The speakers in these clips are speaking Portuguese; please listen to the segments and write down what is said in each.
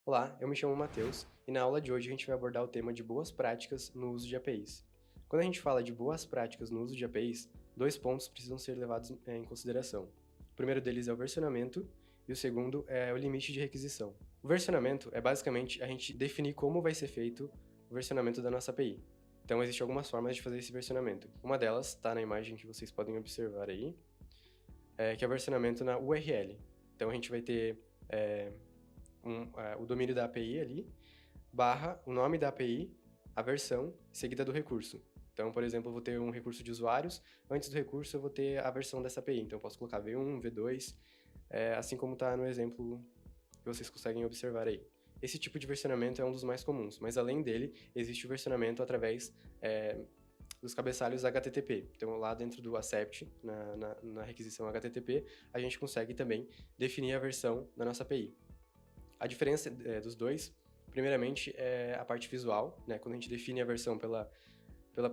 Olá, eu me chamo Matheus e na aula de hoje a gente vai abordar o tema de boas práticas no uso de APIs. Quando a gente fala de boas práticas no uso de APIs, dois pontos precisam ser levados em consideração. O primeiro deles é o versionamento e o segundo é o limite de requisição. O versionamento é basicamente a gente definir como vai ser feito o versionamento da nossa API. Então, existem algumas formas de fazer esse versionamento. Uma delas está na imagem que vocês podem observar aí, que é o versionamento na URL. Então, a gente vai ter o domínio da API ali, barra o nome da API, a versão, seguida do recurso. Então, por exemplo, eu vou ter um recurso de usuários, antes do recurso eu vou ter a versão dessa API. Então, eu posso colocar V1, V2, assim como está no exemplo que vocês conseguem observar aí. Esse tipo de versionamento é um dos mais comuns, mas além dele, existe o versionamento através dos cabeçalhos HTTP. Então, lá dentro do accept, na requisição HTTP, a gente consegue também definir a versão da nossa API. A diferença dos dois, primeiramente, é a parte visual, né? Quando a gente define a versão pela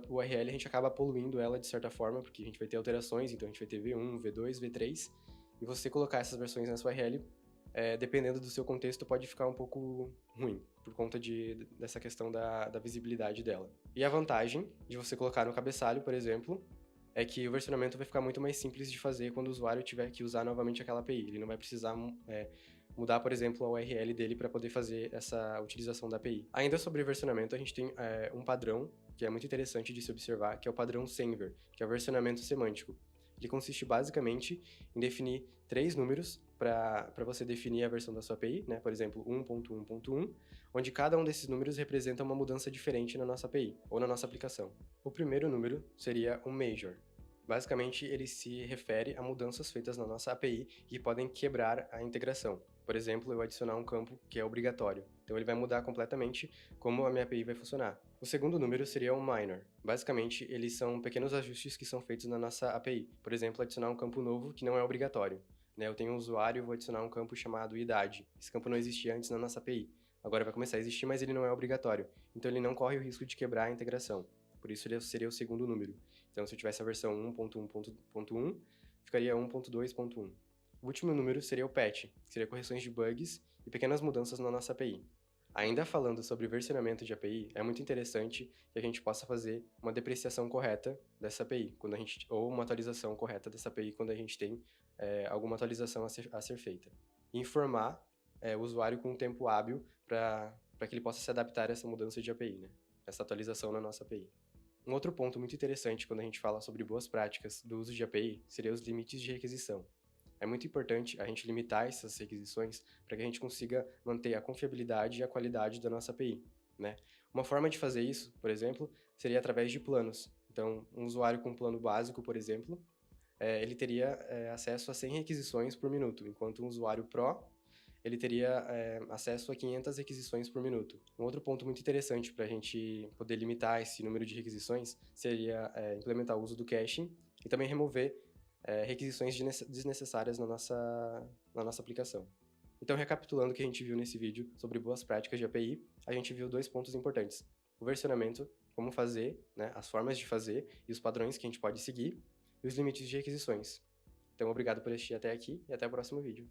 URL, a gente acaba poluindo ela de certa forma, porque a gente vai ter alterações, então a gente vai ter V1, V2, V3, e você colocar essas versões na sua URL, dependendo do seu contexto, pode ficar um pouco ruim, por conta dessa questão da visibilidade dela. E a vantagem de você colocar no cabeçalho, por exemplo, é que o versionamento vai ficar muito mais simples de fazer quando o usuário tiver que usar novamente aquela API. Ele não vai precisar mudar, por exemplo, a URL dele para poder fazer essa utilização da API. Ainda sobre versionamento, a gente tem um padrão que é muito interessante de se observar, que é o padrão Senver, que é o versionamento semântico. Ele consiste basicamente em definir 3 números para você definir a versão da sua API, né? Por exemplo, 1.1.1, onde cada um desses números representa uma mudança diferente na nossa API ou na nossa aplicação. O primeiro número seria um major. Basicamente, ele se refere a mudanças feitas na nossa API que podem quebrar a integração. Por exemplo, eu adicionar um campo que é obrigatório. Então, ele vai mudar completamente como a minha API vai funcionar. O segundo número seria um minor. Basicamente, eles são pequenos ajustes que são feitos na nossa API. Por exemplo, adicionar um campo novo que não é obrigatório. Eu tenho um usuário e vou adicionar um campo chamado idade. Esse campo não existia antes na nossa API. Agora vai começar a existir, mas ele não é obrigatório. Então, ele não corre o risco de quebrar a integração. Por isso, ele seria o segundo número. Então, se eu tivesse a versão 1.1.1, ficaria 1.2.1. O último número seria o patch, que seria correções de bugs e pequenas mudanças na nossa API. Ainda falando sobre versionamento de API, é muito interessante que a gente possa fazer uma depreciação correta dessa API, ou uma atualização correta dessa API quando a gente tem alguma atualização a ser feita. E informar o usuário com um tempo hábil para que ele possa se adaptar a essa mudança de API, né? Essa atualização na nossa API. Um outro ponto muito interessante quando a gente fala sobre boas práticas do uso de API seria os limites de requisição. É muito importante a gente limitar essas requisições para que a gente consiga manter a confiabilidade e a qualidade da nossa API, né? Uma forma de fazer isso, por exemplo, seria através de planos. Então, um usuário com um plano básico, por exemplo, ele teria acesso a 100 requisições por minuto, enquanto um usuário Pro ele teria acesso a 500 requisições por minuto. Um outro ponto muito interessante para a gente poder limitar esse número de requisições seria implementar o uso do caching e também remover requisições desnecessárias na nossa aplicação. Então, recapitulando o que a gente viu nesse vídeo sobre boas práticas de API, a gente viu 2 pontos importantes. O versionamento, como fazer, né, as formas de fazer e os padrões que a gente pode seguir, e os limites de requisições. Então, obrigado por assistir até aqui e até o próximo vídeo.